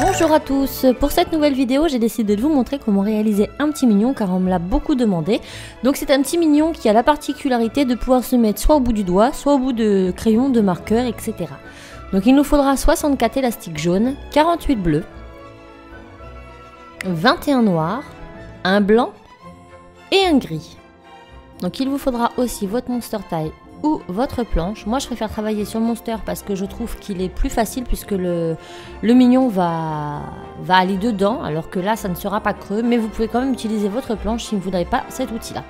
Bonjour à tous, pour cette nouvelle vidéo j'ai décidé de vous montrer comment réaliser un petit mignon car on me l'a beaucoup demandé. Donc c'est un petit mignon qui a la particularité de pouvoir se mettre soit au bout du doigt, soit au bout de crayon, de marqueur, etc. Donc il nous faudra 64 élastiques jaunes, 48 bleus, 21 noirs, un blanc et un gris. Donc il vous faudra aussi votre monster taille ou votre planche. Moi je préfère travailler sur le monster parce que je trouve qu'il est plus facile puisque le mignon va aller dedans, alors que là ça ne sera pas creux, mais vous pouvez quand même utiliser votre planche si vous n'avez pas cet outil là.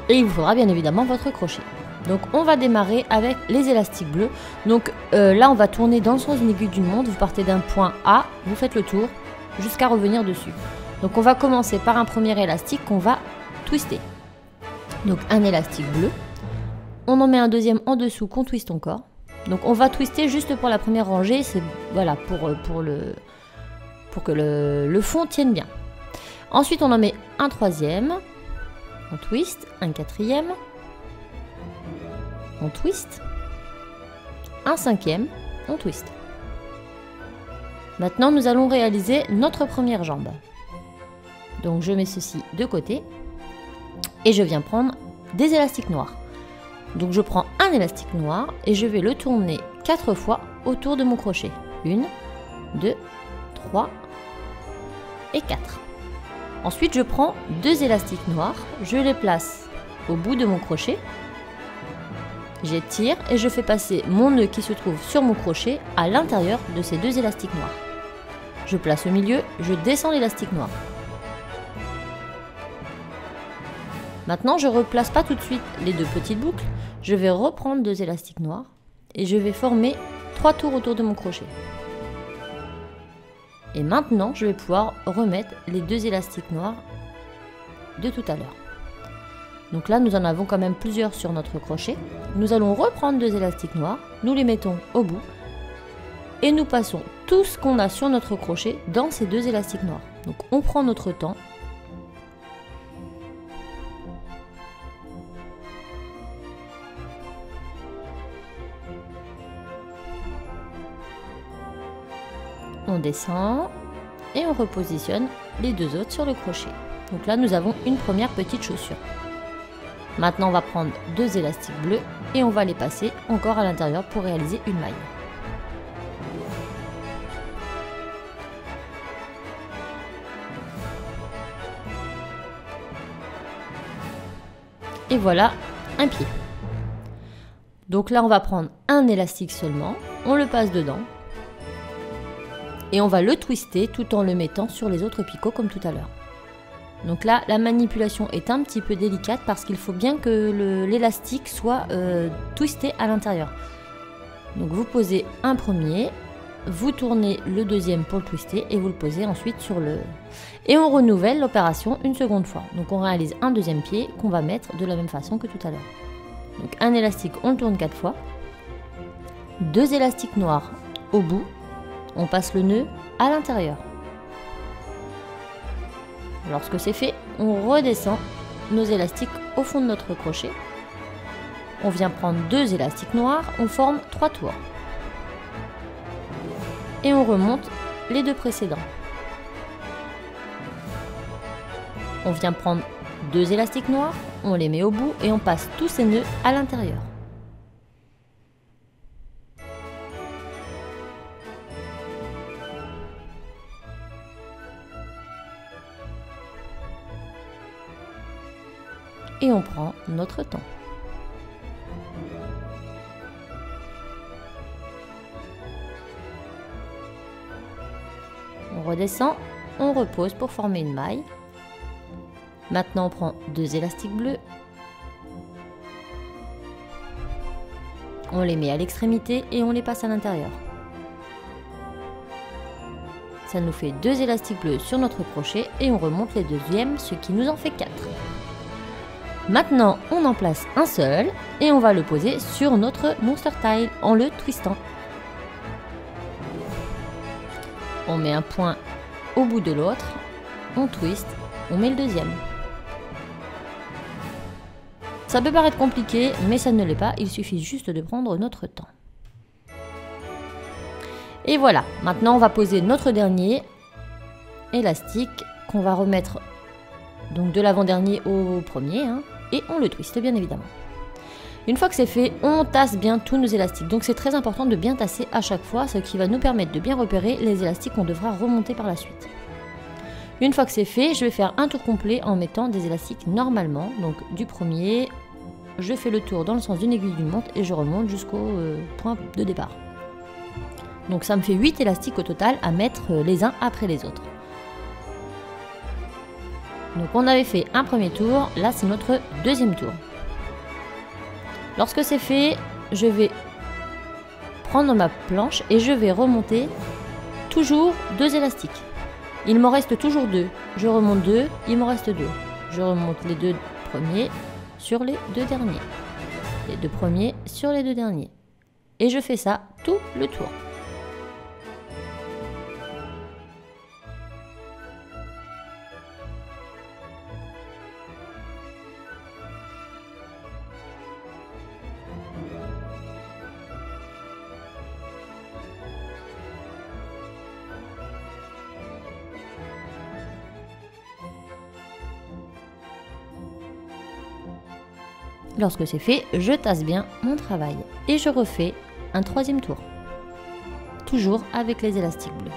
Et il vous faudra bien évidemment votre crochet. Donc on va démarrer avec les élastiques bleus. Donc là on va tourner dans le sens d'une aiguille d'une montre, vous partez d'un point A, vous faites le tour jusqu'à revenir dessus. Donc on va commencer par un premier élastique qu'on va twister. Donc un élastique bleu, on en met un deuxième en dessous qu'on twiste encore. Donc on va twister juste pour la première rangée, c'est voilà pour que le fond tienne bien. Ensuite on en met un troisième, on twiste, un quatrième, on twiste, un cinquième, on twiste. Maintenant nous allons réaliser notre première jambe. Donc je mets ceci de côté. Et je viens prendre des élastiques noirs. Donc je prends un élastique noir et je vais le tourner 4 fois autour de mon crochet. 1, 2, 3 et 4. Ensuite je prends 2 élastiques noirs, je les place au bout de mon crochet. J'étire et je fais passer mon nœud qui se trouve sur mon crochet à l'intérieur de ces 2 élastiques noirs. Je place au milieu, je descends l'élastique noir. Maintenant, je ne replace pas tout de suite les 2 petites boucles. Je vais reprendre 2 élastiques noirs et je vais former 3 tours autour de mon crochet. Et maintenant, je vais pouvoir remettre les 2 élastiques noirs de tout à l'heure. Donc là, nous en avons quand même plusieurs sur notre crochet. Nous allons reprendre 2 élastiques noirs, nous les mettons au bout et nous passons tout ce qu'on a sur notre crochet dans ces 2 élastiques noirs. Donc on prend notre temps. On descend et on repositionne les 2 autres sur le crochet. Donc là nous avons une première petite chaussure. Maintenant on va prendre 2 élastiques bleus et on va les passer encore à l'intérieur pour réaliser une maille. Et voilà un pied. Donc là on va prendre un élastique seulement, on le passe dedans. Et on va le twister tout en le mettant sur les autres picots comme tout à l'heure. Donc là, la manipulation est un petit peu délicate parce qu'il faut bien que l'élastique soit twisté à l'intérieur. Donc vous posez un premier, vous tournez le deuxième pour le twister et vous le posez ensuite sur le... Et on renouvelle l'opération une seconde fois. Donc on réalise un deuxième pied qu'on va mettre de la même façon que tout à l'heure. Donc un élastique, on le tourne 4 fois. 2 élastiques noirs au bout. On passe le nœud à l'intérieur. Lorsque c'est fait, on redescend nos élastiques au fond de notre crochet. On vient prendre 2 élastiques noirs, on forme 3 tours. Et on remonte les 2 précédents. On vient prendre 2 élastiques noirs, on les met au bout et on passe tous ces nœuds à l'intérieur. Et on prend notre temps. On redescend, on repose pour former une maille. Maintenant on prend 2 élastiques bleus. On les met à l'extrémité et on les passe à l'intérieur. Ça nous fait 2 élastiques bleus sur notre crochet et on remonte les deuxièmes, ce qui nous en fait 4. Maintenant, on en place un seul et on va le poser sur notre monster tile en le twistant. On met un point au bout de l'autre, on twist, on met le deuxième. Ça peut paraître compliqué, mais ça ne l'est pas, il suffit juste de prendre notre temps. Et voilà, maintenant on va poser notre dernier élastique qu'on va remettre donc de l'avant-dernier au premier, hein, et on le twiste bien évidemment. Une fois que c'est fait, on tasse bien tous nos élastiques. Donc c'est très important de bien tasser à chaque fois, ce qui va nous permettre de bien repérer les élastiques qu'on devra remonter par la suite. Une fois que c'est fait, je vais faire un tour complet en mettant des élastiques normalement. Donc du premier, je fais le tour dans le sens d'une aiguille d'une montre et je remonte jusqu'au point de départ. Donc ça me fait 8 élastiques au total à mettre les uns après les autres. Donc on avait fait un premier tour, là c'est notre deuxième tour. Lorsque c'est fait, je vais prendre ma planche et je vais remonter toujours 2 élastiques. Il m'en reste toujours 2. Je remonte 2, il m'en reste 2. Je remonte les 2 premiers sur les 2 derniers. Les 2 premiers sur les 2 derniers. Et je fais ça tout le tour. Lorsque c'est fait, je tasse bien mon travail et je refais un troisième tour. Toujours avec les élastiques bleus.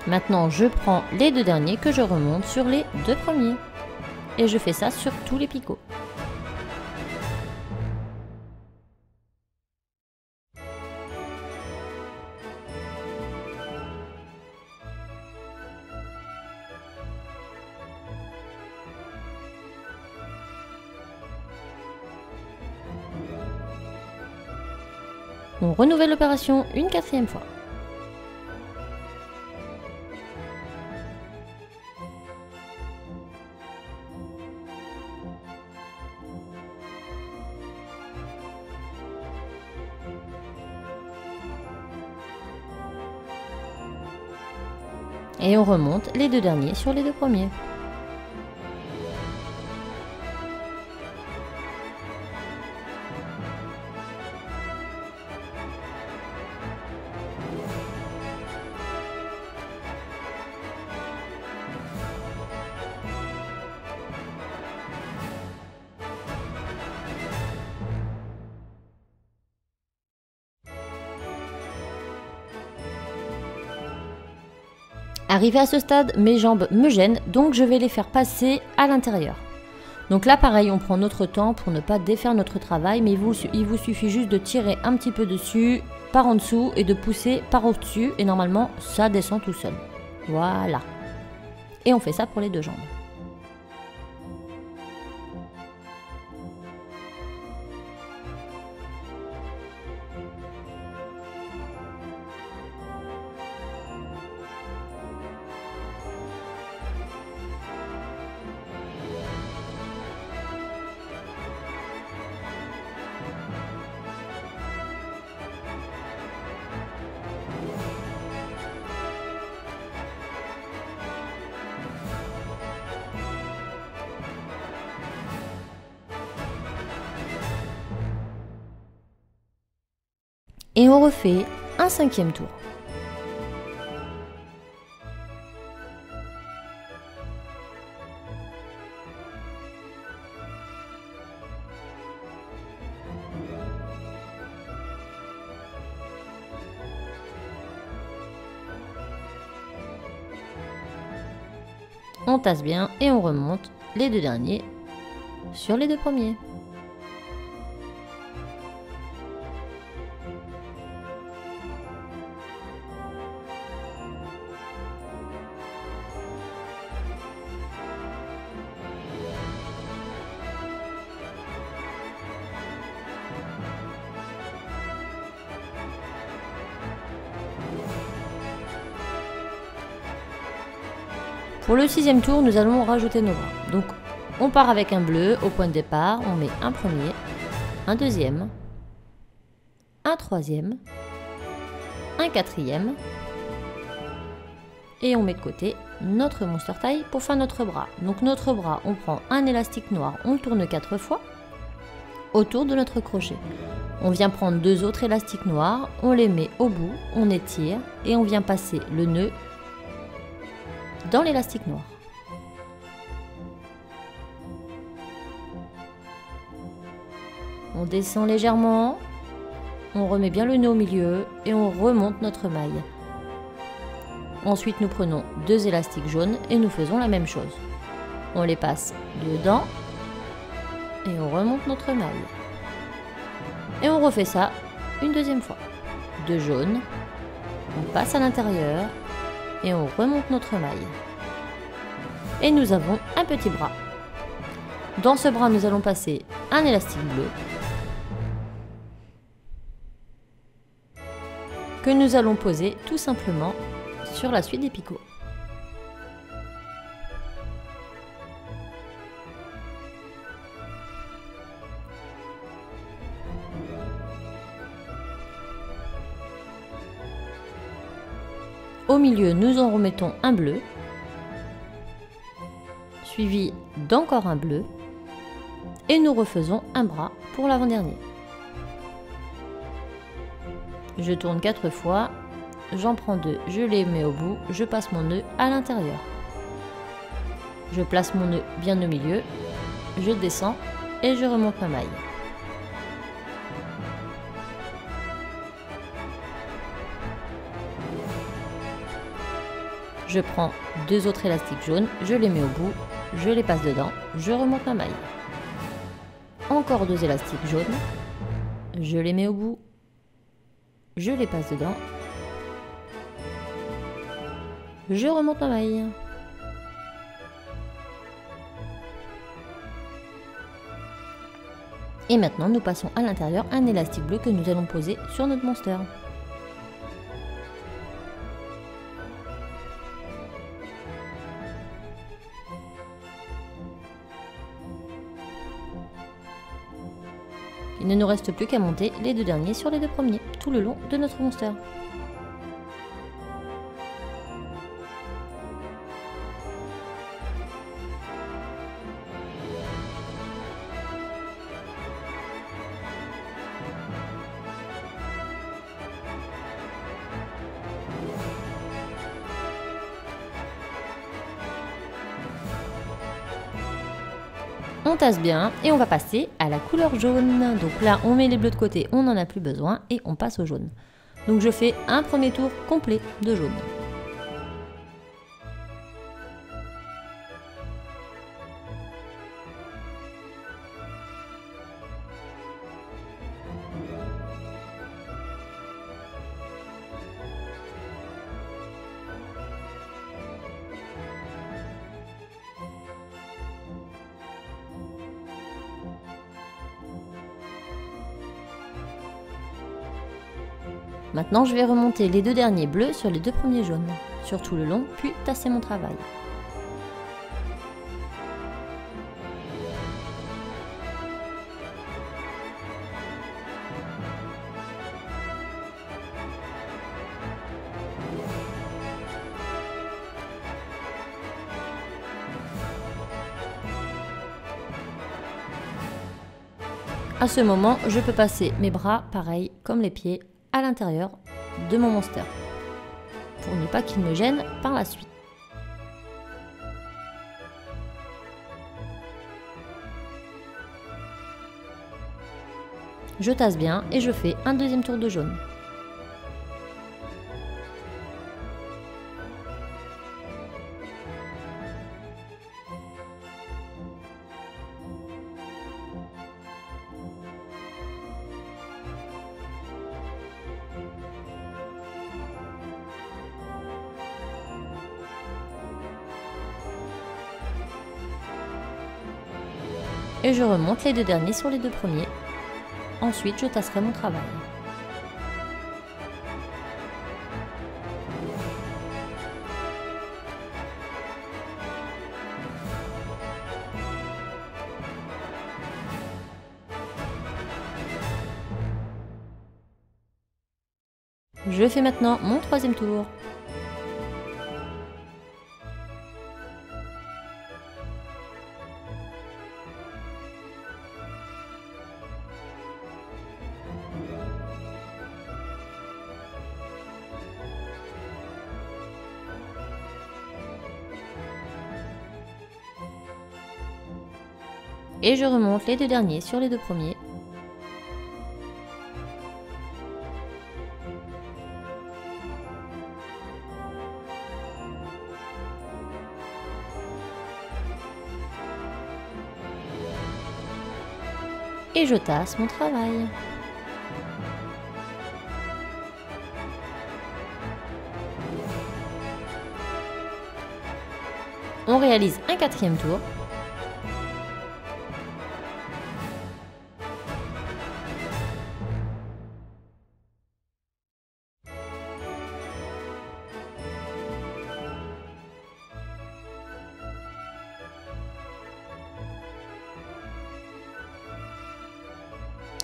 Maintenant, je prends les 2 derniers que je remonte sur les 2 premiers. Et je fais ça sur tous les picots. On renouvelle l'opération une 4e fois. Et on remonte les 2 derniers sur les 2 premiers. Arrivé à ce stade, mes jambes me gênent, donc je vais les faire passer à l'intérieur. Donc là pareil, on prend notre temps pour ne pas défaire notre travail, mais il vous suffit juste de tirer un petit peu dessus, par en dessous, et de pousser par au-dessus, et normalement ça descend tout seul. Voilà. Et on fait ça pour les 2 jambes. Et on refait un 5e tour. On tasse bien et on remonte les 2 derniers sur les 2 premiers. Pour le 6e tour, nous allons rajouter nos bras. Donc, On part avec un bleu au point de départ, on met un premier, un deuxième, un troisième, un quatrième et on met de côté notre monster taille pour faire notre bras. Donc notre bras, on prend un élastique noir, on le tourne 4 fois autour de notre crochet. On vient prendre 2 autres élastiques noirs, on les met au bout, on étire et on vient passer le nœud dans l'élastique noir. On descend légèrement, on remet bien le nœud au milieu et on remonte notre maille. Ensuite, nous prenons 2 élastiques jaunes et nous faisons la même chose. On les passe dedans et on remonte notre maille. Et on refait ça une deuxième fois. 2 jaunes, on passe à l'intérieur et on remonte notre maille. Et nous avons un petit bras. Dans ce bras, nous allons passer un élastique bleu que nous allons poser tout simplement sur la suite des picots. Au milieu, nous en remettons un bleu, suivi d'encore un bleu, et nous refaisons un bras pour l'avant-dernier. Je tourne 4 fois, j'en prends 2, je les mets au bout, je passe mon nœud à l'intérieur. Je place mon nœud bien au milieu, je descends et je remonte ma maille. Je prends 2 autres élastiques jaunes, je les mets au bout, je les passe dedans, je remonte ma maille. Encore 2 élastiques jaunes, je les mets au bout, je les passe dedans, je remonte ma maille. Et maintenant, nous passons à l'intérieur un élastique bleu que nous allons poser sur notre monster. Il ne nous reste plus qu'à monter les 2 derniers sur les 2 premiers, tout le long de notre monster. On tasse bien et on va passer à la couleur jaune. Donc là, on met les bleus de côté, on n'en a plus besoin et on passe au jaune. Donc je fais un premier tour complet de jaune. Maintenant, je vais remonter les 2 derniers bleus sur les 2 premiers jaunes, sur tout le long, puis tasser mon travail. À ce moment, je peux passer mes bras, pareil, comme les pieds, à l'intérieur de mon monster, pour ne pas qu'il me gêne par la suite. Je tasse bien et je fais un deuxième tour de jaune. Et je remonte les 2 derniers sur les 2 premiers. Ensuite, je tasserai mon travail. Je fais maintenant mon troisième tour. Et je remonte les deux derniers sur les deux premiers. Et je tasse mon travail. On réalise un quatrième tour.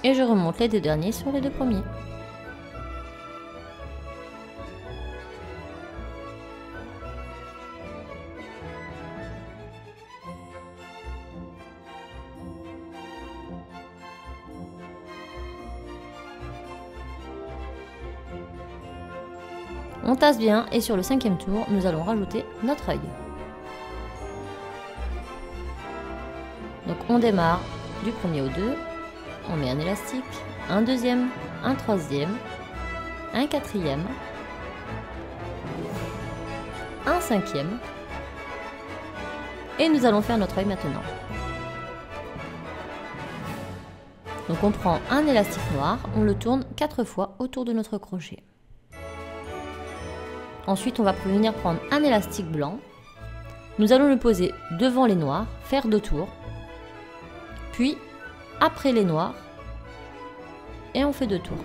Et je remonte les deux derniers sur les deux premiers. On tasse bien et sur le cinquième tour, nous allons rajouter notre œil. Donc on démarre du premier au 2. On met un élastique, un deuxième, un troisième, un quatrième, un cinquième. Et nous allons faire notre œil maintenant. Donc on prend un élastique noir, on le tourne 4 fois autour de notre crochet. Ensuite on va venir prendre un élastique blanc. Nous allons le poser devant les noirs, faire 2 tours. Puis après les noirs, et on fait 2 tours.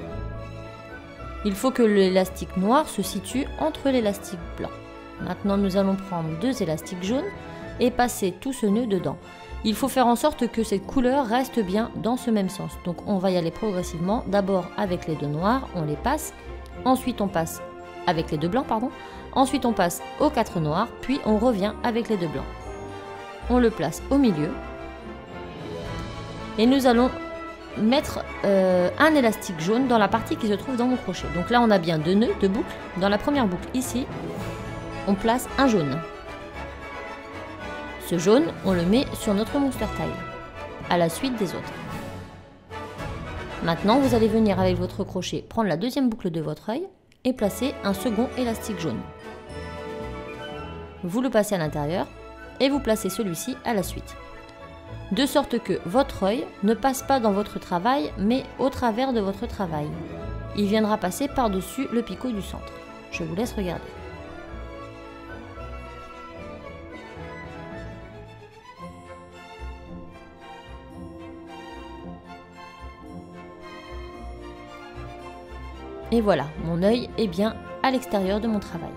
Il faut que l'élastique noir se situe entre l'élastique blanc. Maintenant nous allons prendre 2 élastiques jaunes et passer tout ce nœud dedans. Il faut faire en sorte que cette couleur reste bien dans ce même sens. Donc on va y aller progressivement, d'abord avec les 2 noirs, on les passe, ensuite on passe avec les 2 blancs, pardon, ensuite on passe aux 4 noirs, puis on revient avec les 2 blancs. On le place au milieu. Et nous allons mettre un élastique jaune dans la partie qui se trouve dans mon crochet. Donc là on a bien 2 nœuds, 2 boucles. Dans la première boucle ici, on place un jaune. Ce jaune, on le met sur notre monster tail, à la suite des autres. Maintenant vous allez venir avec votre crochet prendre la deuxième boucle de votre œil et placer un second élastique jaune. Vous le passez à l'intérieur et vous placez celui-ci à la suite. De sorte que votre œil ne passe pas dans votre travail, mais au travers de votre travail. Il viendra passer par-dessus le picot du centre. Je vous laisse regarder. Et voilà, mon œil est bien à l'extérieur de mon travail.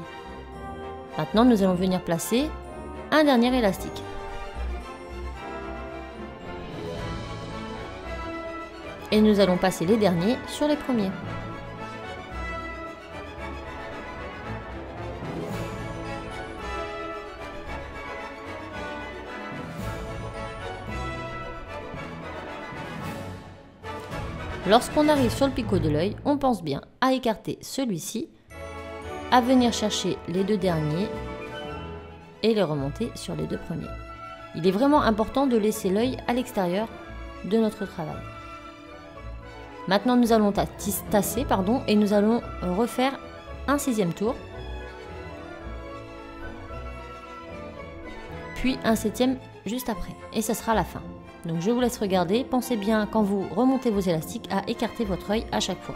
Maintenant, nous allons venir placer un dernier élastique. Et nous allons passer les derniers sur les premiers. Lorsqu'on arrive sur le picot de l'œil, on pense bien à écarter celui-ci, à venir chercher les 2 derniers et les remonter sur les 2 premiers. Il est vraiment important de laisser l'œil à l'extérieur de notre travail. Maintenant nous allons tasser et nous allons refaire un 6e tour, puis un 7e juste après, et ça sera la fin. Donc je vous laisse regarder, pensez bien quand vous remontez vos élastiques à écarter votre œil à chaque fois.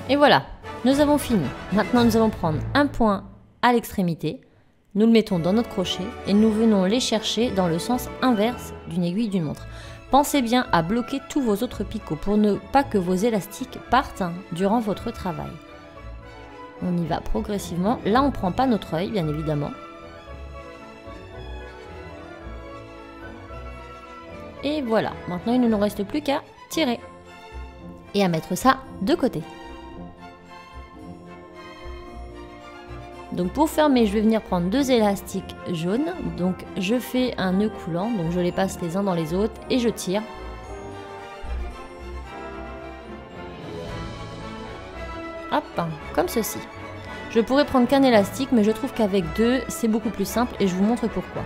Et voilà, nous avons fini. Maintenant, nous allons prendre un point à l'extrémité, nous le mettons dans notre crochet et nous venons les chercher dans le sens inverse d'une aiguille d'une montre. Pensez bien à bloquer tous vos autres picots pour ne pas que vos élastiques partent durant votre travail. On y va progressivement. Là, on ne prend pas notre œil, bien évidemment. Et voilà, maintenant il ne nous reste plus qu'à tirer et à mettre ça de côté. Donc pour fermer, je vais venir prendre 2 élastiques jaunes. Donc je fais un nœud coulant, donc je les passe les uns dans les autres et je tire. Hop, comme ceci. Je pourrais prendre qu'un élastique, mais je trouve qu'avec 2, c'est beaucoup plus simple et je vous montre pourquoi.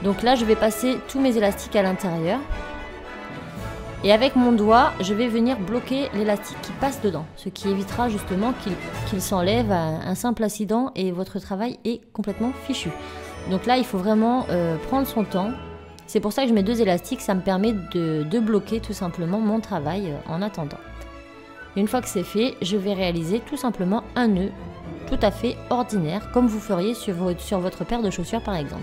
Donc là, je vais passer tous mes élastiques à l'intérieur. Et avec mon doigt, je vais venir bloquer l'élastique qui passe dedans, ce qui évitera justement qu'il s'enlève à un simple accident et votre travail est complètement fichu. Donc là, il faut vraiment prendre son temps. C'est pour ça que je mets 2 élastiques, ça me permet de bloquer tout simplement mon travail en attendant. Une fois que c'est fait, je vais réaliser tout simplement un nœud tout à fait ordinaire, comme vous feriez sur votre paire de chaussures par exemple.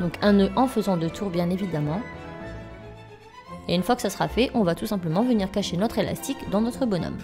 Donc un nœud en faisant 2 tours bien évidemment. Et une fois que ça sera fait, on va tout simplement venir cacher notre élastique dans notre bonhomme.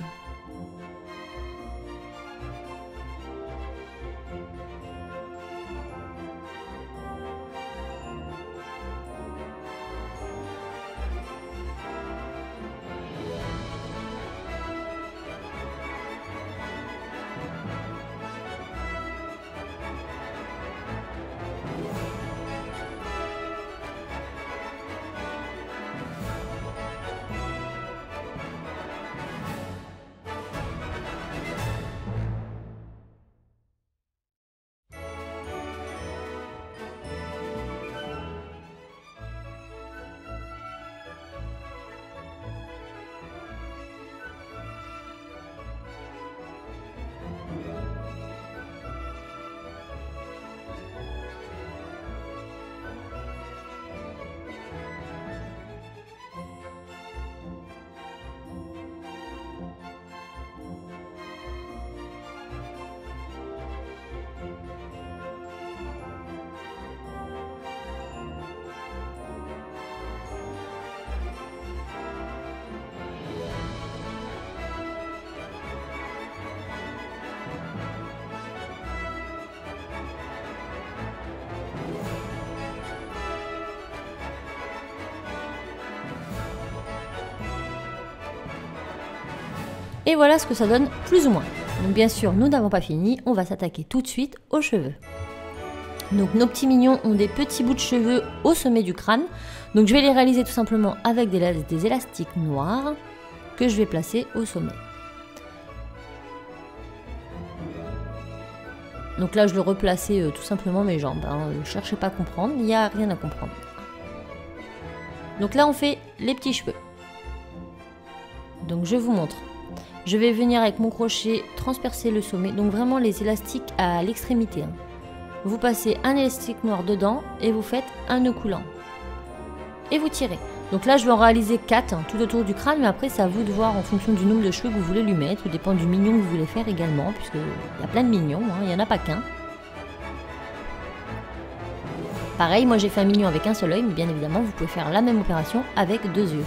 Et voilà ce que ça donne plus ou moins. Donc bien sûr, nous n'avons pas fini, on va s'attaquer tout de suite aux cheveux. Donc nos petits mignons ont des petits bouts de cheveux au sommet du crâne. Donc je vais les réaliser tout simplement avec des élastiques noirs que je vais placer au sommet. Donc là je le replaçais tout simplement mes jambes. Ne cherchez pas à comprendre, il n'y a rien à comprendre. Donc là on fait les petits cheveux. Donc je vous montre. Je vais venir avec mon crochet transpercer le sommet, donc vraiment les élastiques à l'extrémité. Vous passez un élastique noir dedans et vous faites un nœud coulant. Et vous tirez. Donc là je vais en réaliser 4 tout autour du crâne, mais après c'est à vous de voir en fonction du nombre de cheveux que vous voulez lui mettre, tout dépend du mignon que vous voulez faire également, puisqu'il y a plein de mignons, il n'y en a pas qu'un. Pareil, moi j'ai fait un mignon avec un seul œil, mais bien évidemment vous pouvez faire la même opération avec 2 yeux.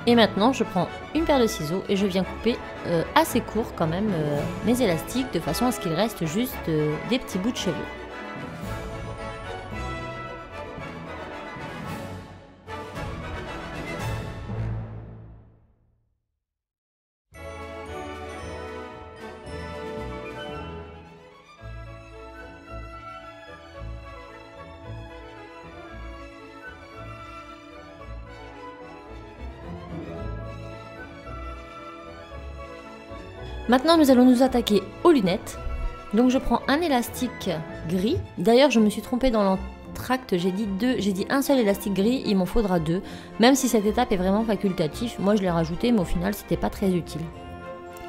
Et maintenant, je prends une paire de ciseaux et je viens couper assez court quand même mes élastiques de façon à ce qu'il reste juste des petits bouts de cheveux. Maintenant, nous allons nous attaquer aux lunettes. Donc je prends un élastique gris. D'ailleurs, je me suis trompée dans l'entracte, j'ai dit un seul élastique gris, il m'en faudra 2. Même si cette étape est vraiment facultative, moi je l'ai rajouté, mais au final, c'était pas très utile.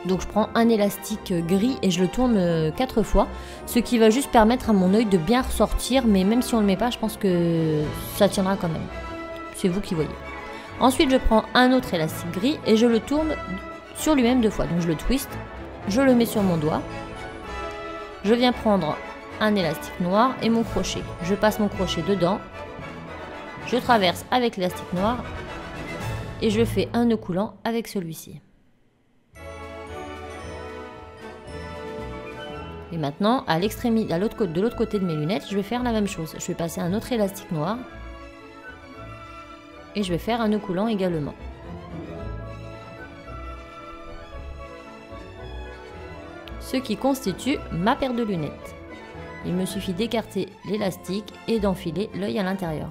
Donc je prends un élastique gris et je le tourne 4 fois, ce qui va juste permettre à mon œil de bien ressortir, mais même si on le met pas, je pense que ça tiendra quand même. C'est vous qui voyez. Ensuite, je prends un autre élastique gris et je le tourne sur lui-même 2 fois. Donc je le twist, je le mets sur mon doigt. Je viens prendre un élastique noir et mon crochet. Je passe mon crochet dedans. Je traverse avec l'élastique noir et je fais un nœud coulant avec celui-ci. Et maintenant, à l'extrémité, de l'autre côté de mes lunettes, je vais faire la même chose. Je vais passer un autre élastique noir et je vais faire un nœud coulant également. Ce qui constitue ma paire de lunettes. Il me suffit d'écarter l'élastique et d'enfiler l'œil à l'intérieur.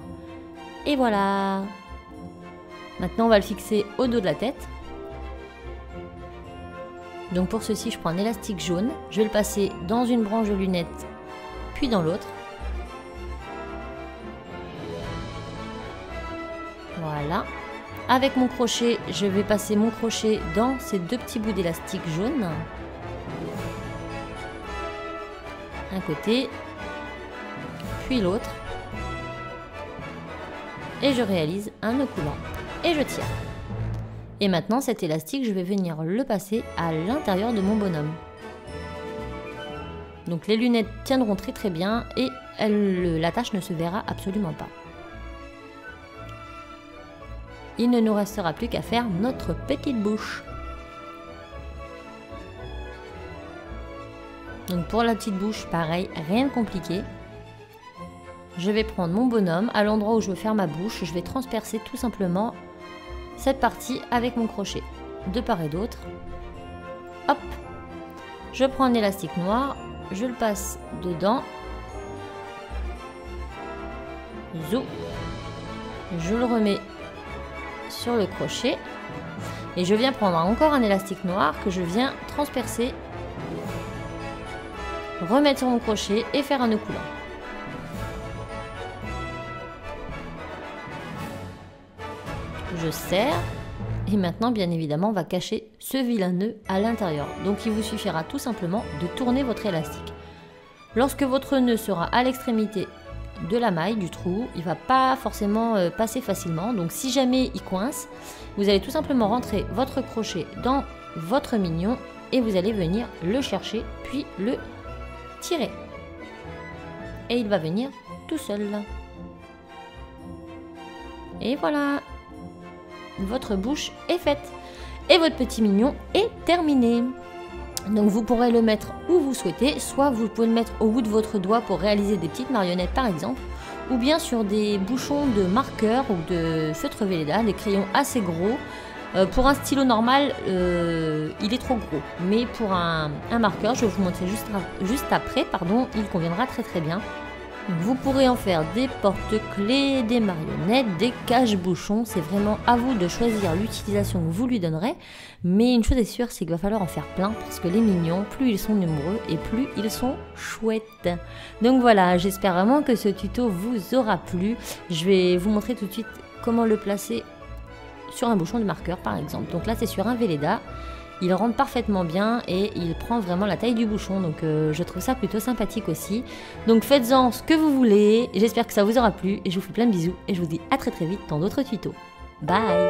Et voilà! Maintenant, on va le fixer au dos de la tête. Donc pour ceci, je prends un élastique jaune. Je vais le passer dans une branche de lunettes, puis dans l'autre. Voilà. Avec mon crochet, je vais passer mon crochet dans ces 2 petits bouts d'élastique jaune. Un côté, puis l'autre. Et je réalise un nœud coulant. Et je tire. Et maintenant, cet élastique, je vais venir le passer à l'intérieur de mon bonhomme. Donc les lunettes tiendront très très bien et l'attache ne se verra absolument pas. Il ne nous restera plus qu'à faire notre petite bouche. Donc pour la petite bouche, pareil, rien de compliqué. Je vais prendre mon bonhomme, à l'endroit où je veux faire ma bouche, je vais transpercer tout simplement cette partie avec mon crochet, de part et d'autre. Hop, je prends un élastique noir, je le passe dedans. Zou. Je le remets sur le crochet. Et je viens prendre encore un élastique noir que je viens transpercer, remettre sur mon crochet et faire un nœud coulant. Je serre et maintenant bien évidemment on va cacher ce vilain nœud à l'intérieur. Donc il vous suffira tout simplement de tourner votre élastique. Lorsque votre nœud sera à l'extrémité de la maille du trou, il va pas forcément passer facilement. Donc si jamais il coince, vous allez tout simplement rentrer votre crochet dans votre mignon et vous allez venir le chercher puis le tirer. Et il va venir tout seul. Et voilà, votre bouche est faite et votre petit mignon est terminé. Donc vous pourrez le mettre où vous souhaitez, soit vous pouvez le mettre au bout de votre doigt pour réaliser des petites marionnettes par exemple, ou bien sur des bouchons de marqueur ou de feutre Velleda, des crayons assez gros. Pour un stylo normal, il est trop gros, mais pour un marqueur, je vais vous montrer juste après, il conviendra très très bien. Vous pourrez en faire des porte-clés, des marionnettes, des cache-bouchons. C'est vraiment à vous de choisir l'utilisation que vous lui donnerez. Mais une chose est sûre, c'est qu'il va falloir en faire plein parce que les mignons, plus ils sont nombreux et plus ils sont chouettes. Donc voilà, j'espère vraiment que ce tuto vous aura plu. Je vais vous montrer tout de suite comment le placer sur un bouchon de marqueur par exemple. Donc là, c'est sur un Velleda. Il rentre parfaitement bien et il prend vraiment la taille du bouchon, donc je trouve ça plutôt sympathique aussi. Donc faites-en ce que vous voulez, j'espère que ça vous aura plu et je vous fais plein de bisous et je vous dis à très très vite dans d'autres tutos. Bye!